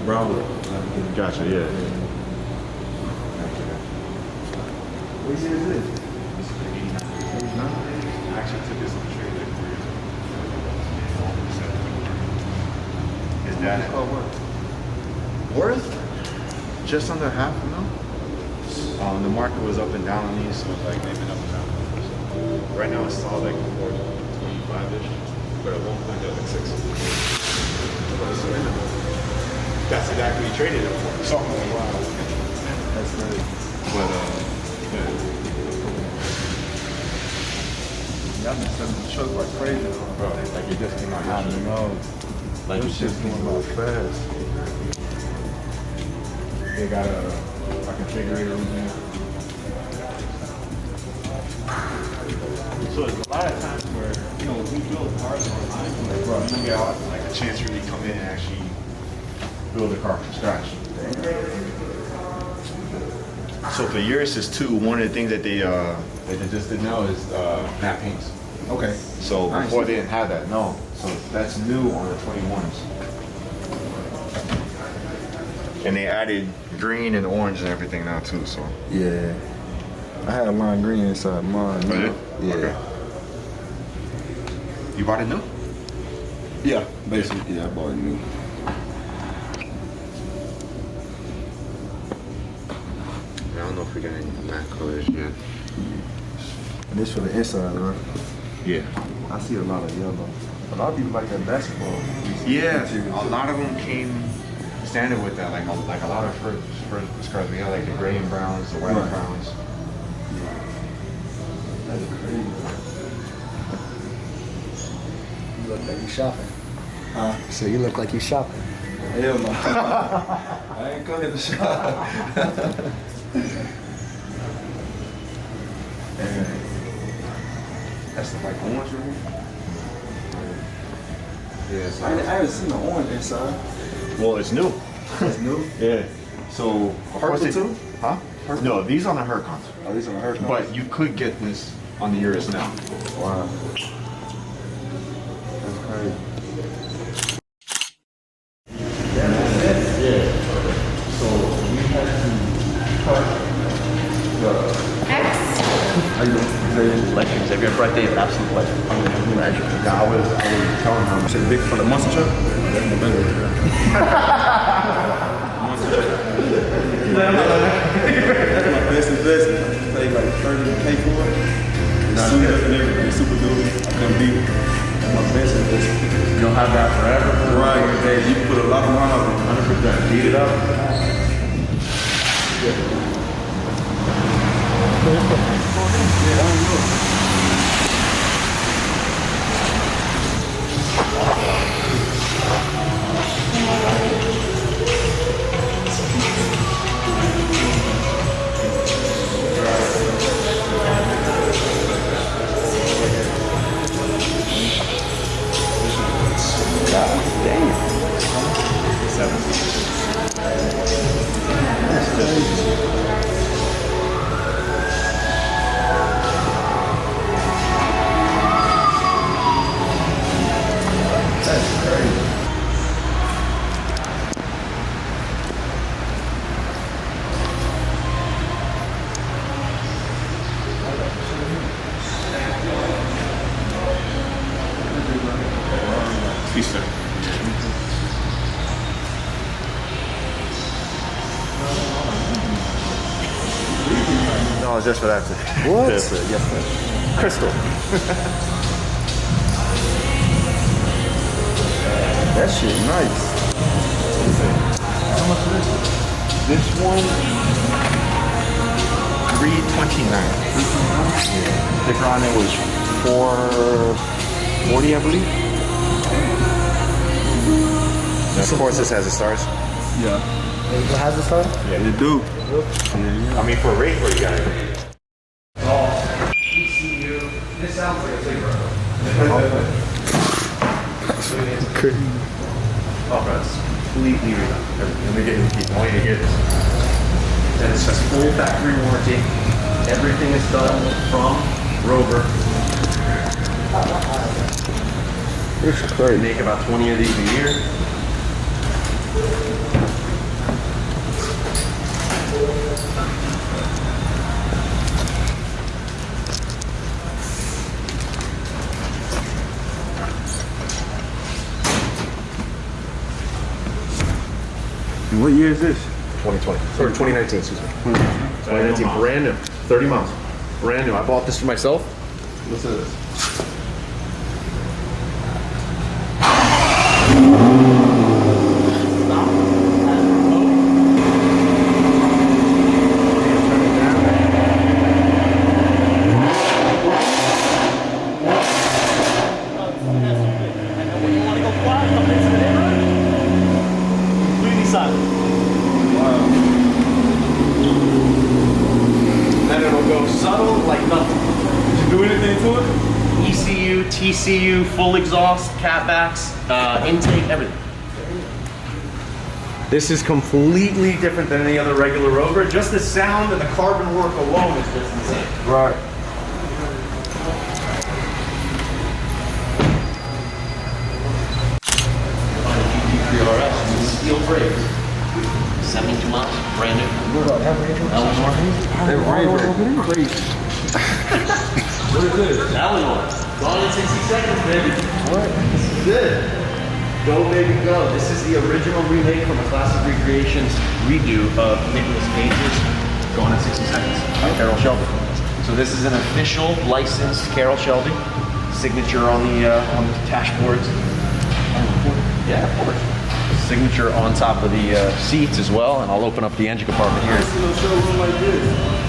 Bravo. Gotcha, yeah. What year is this? This is the 89. I actually took this on trade like 4 years ago. His dad. Worth? Just under half a mil. The market was up and down on these, so like they've been up and down. So right now it's all like 425-ish, but at one point they're like 6. That's exactly what he traded it for. So I'm like, wow. That's great. But yeah. Y'all been selling the truck like crazy. Bro, like it just came out. I don't know. Like Them shit's going by fast. They got a configurator in there. So there's a lot of times where, you know, we build cars online, like, bro, you get like a chance to really come in and actually build a car from scratch. So for Urus 2, one of the things that they just did now is matte paints. Okay. So before they didn't have that, no. So that's new on the 21s. And they added green and orange and everything now too, so. Yeah. I had a lime green inside mine. Oh, yeah? Yeah. Okay. You bought it new? Yeah, basically, yeah, I bought it new. I don't know if we got any matte colors yet. And this for the inside, right? Yeah. I see a lot of yellow. A lot of people like that basketball. Yeah, a lot of them came standard with that. Like a lot of first cars, we had like the gray and browns, the white and browns. That's crazy. You look like you shopping. Huh? So you look like you shopping. Hell no. I ain't coming to shop. And that's the like orange right here. Yeah, so I haven't seen the orange inside. well, it's new. It's new. Yeah. So of course Purple too? Huh? Purple? No, these on the Huracans. Oh, these are her. But you could get this on the Urus now. Wow. That's crazy. Yeah. So we had to cut the. How you doing? Legend, Xavien, birthday is an absolute legend. Yeah, I was telling him. Shit, big for the monster truck? That's the better. Monster truck. That's my best investment. I paid like 30K for it. It's super and everything. Super duty. I couldn't beat it. That's my best investment. You'll have that forever. Right. Hey, you can put a lot of miles on it. 100%. Beat it up. Peace, sir. No, it's just for that. What? Yes, sir. Yes, sir. Crystal. That shit nice. How much is this? This one, $329. Yeah. Sticker on it was $440, I believe. And of course, this has the stars. Yeah. What has this on? Yeah, They do. I mean, for a rate, where you got it. ECU. This sounds like a zebra. Crazy. Oh, bro, it's completely redone. Let me get this. I want you to hear this. And it's just full factory warranty. Everything is done from Rover. It's We crazy. make about 20 of these a year. And what year is this? 2020, or 2019, excuse me. 2019, brand new, 30 miles. Brand new. I bought this for myself. Listen to this. TCU, full exhaust, catbacks, intake, everything. This is completely different than any other regular Rover. Just the sound and the carbon work alone is just insane. Right. GT3RS, steel brakes, 72 miles, brand new. They're right crazy. That was one. Gone in 60 seconds, baby. What? This is it. Go, baby, go. This is the original remake from a Classic Recreations redo of Nicolas Cage's Gone in 60 Seconds by Carroll Shelby. So this is an official licensed Carroll Shelby signature on the dashboards. Yeah, of course. Signature on top of the seats as well, and I'll open up the engine compartment here. This is a showroom like this.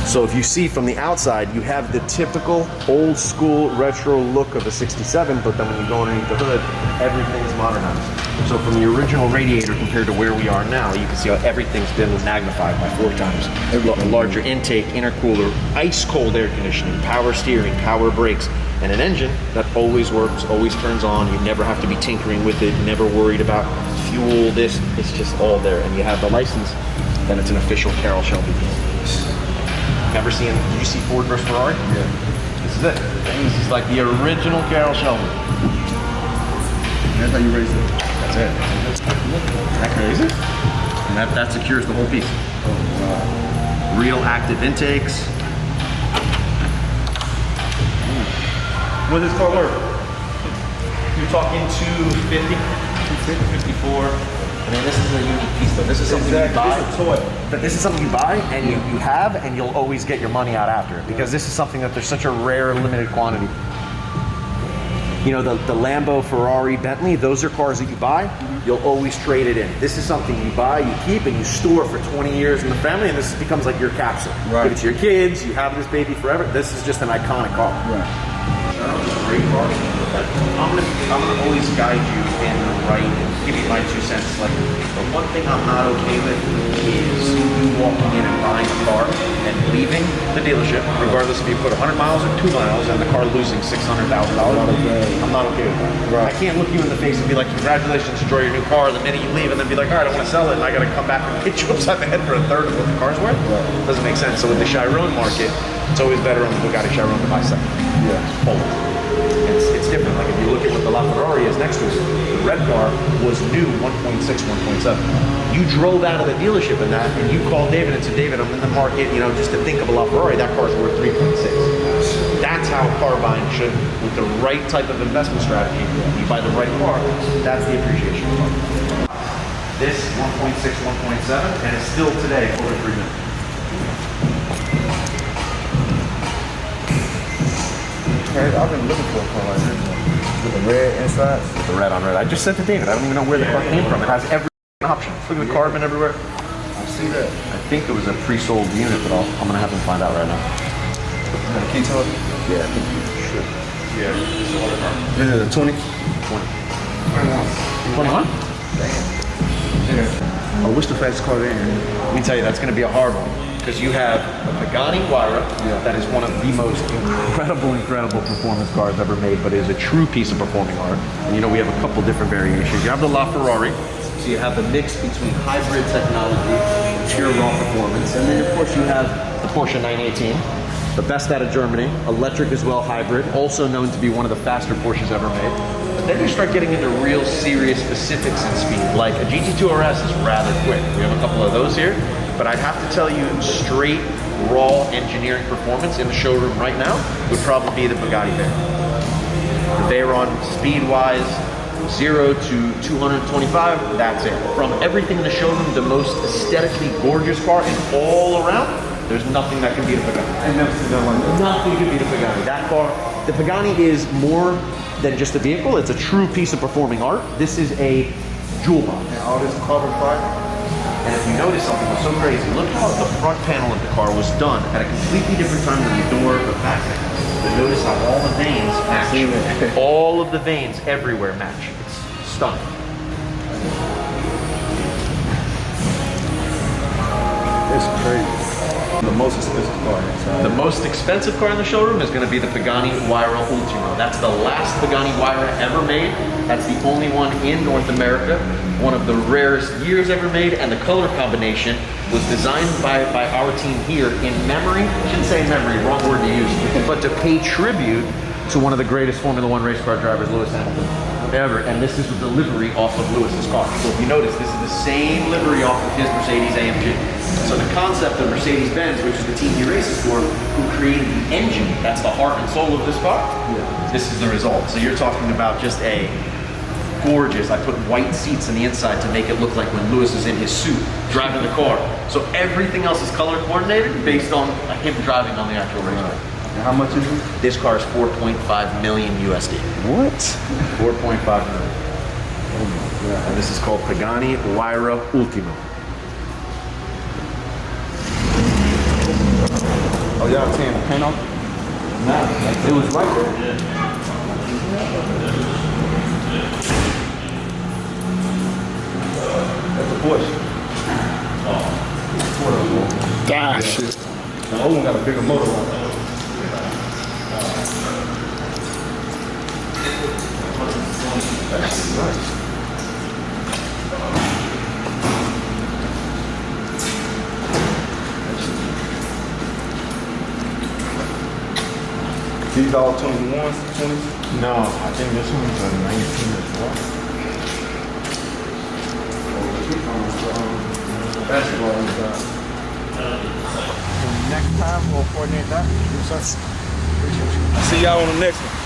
So if you see from the outside, you have the typical old school retro look of a 67, but then when you go underneath the hood, everything's modernized. So from the original radiator compared to where we are now, you can see how everything's been magnified by 4 times. A larger intake, intercooler, ice cold air conditioning, power steering, power brakes, and an engine that always works, always turns on. You never have to be tinkering with it, never worried about fuel, this, it's just all there. And you have the license, then it's an official Carroll Shelby deal. Never seen, did you see Ford versus Ferrari? Yeah. This is it. This is like the original Carroll Shelby. That's how you raise it. That's it. Isn't that crazy? And that secures the whole piece. Oh, wow. Real active intakes. What does this car worth? You're talking 250, 254. I mean, this is a unique piece though. This is something you buy. It's a toy. But this is something you buy and you have, and you'll always get your money out after it, because this is something that there's such a rare, limited quantity. You know, the Lambo, Ferrari, Bentley, those are cars that you buy, you'll always trade it in. This is something you buy, you keep, and you store for 20 years in the family, and this becomes like your capsule. Right. Give it to your kids, you have this baby forever. This is just an iconic car. Right. Great car. I'm gonna always guide you in the right and give you my 2 cents. Like, the one thing I'm not okay with is you walking in and buying a car and leaving the dealership, regardless if you put 100 miles or 2 miles, and the car losing $600,000. I'm not okay with that. Right. I can't look you in the face and be like, congratulations, enjoy your new car, the minute you leave, and then be like, all right, I want to sell it, and I got to come back and hit you upside the head for a third of what the car's worth. Right. Doesn't make sense. So with the Chiron market, it's always better on the Bugatti Chiron to buy second. Yeah. Always. It's different. Like if you look at what the LaFerrari is next to it, the red car was new 1.6, 1.7. You drove out of the dealership in that, and you called David and said, David, I'm in the market, you know, just to think of a LaFerrari, that car's worth 3.6. That's how car buying should, with the right type of investment strategy, you buy the right car, that's the appreciation part. This 1.6, 1.7, and it's still today over 3 minutes. I've been looking for a car like this one. With the red insides. The red on red. I just sent to David. I don't even know where the car came from. It has every option. Look at the carbon everywhere. I see that. I think it was a pre-sold unit, but I'm gonna have them find out right now. You got a key to it? Yeah, I think you should. Yeah, this is what This is a 20? 20. 21? Yeah. I wish the fastest car there. Let me tell you, that's gonna be a hard one. Because you have a Pagani Huayra that is one of the most incredible performance cars ever made, but is a true piece of performing art. And you know, we have a couple different variations. You have the LaFerrari, so you have the mix between hybrid technology and pure raw performance. And then of course you have the Porsche 918, the best out of Germany, electric as well, hybrid, also known to be one of the faster Porsches ever made. But then you start getting into real serious specifics in speed, like a GT2 RS is rather quick. We have a couple of those here. But I'd have to tell you, straight, raw engineering performance in the showroom right now would probably be the Bugatti Veyron. The Veyron speed-wise, 0 to 225, that's it. From everything in the showroom, the most aesthetically gorgeous car and all around, there's nothing that can beat a Pagani. I never seen that one. Nothing can beat a Pagani. That car, the Pagani is more than just a vehicle. It's a true piece of performing art. This is a jewel box. And all this carbon fiber. And if you notice something was so crazy, look how the front panel of the car was done at a completely different time than the door or the back panel. But notice how all the veins match. All of the veins everywhere match. It's stunning. It's crazy. The most expensive car inside. The most expensive car in the showroom is going to be the Pagani Huayra Ultimo. That's the last Pagani Huayra ever made. That's the only one in North America. One of the rarest years ever made, and the color combination was designed by our team here in memory. I shouldn't say memory, wrong word to use, but to pay tribute to one of the greatest Formula One race car drivers, Lewis Hamilton, ever. And this is the livery off of Lewis's car. So if you notice, this is the same livery off of his Mercedes AMG. So the concept of Mercedes-Benz, which is the team he races for, who created the engine, that's the heart and soul of this car, this is the result. So you're talking about just a gorgeous, I put white seats on the inside to make it look like when Lewis is in his suit driving the car. So everything else is color coordinated based on him driving on the actual race car. And how much is it? This car is 4.5 million USD. What? 4.5 million. Oh my God. And this is called Pagani Huayra Ultimo. Oh, y'all tearing the paint off? Nah, it was right there. That's a Porsche. Gosh. The old one got a bigger motor on it. That's nice. These all 21s, 20s? No, I think this one's a 19 as well. Basketball inside. Next time we'll coordinate that. See y'all on the next one.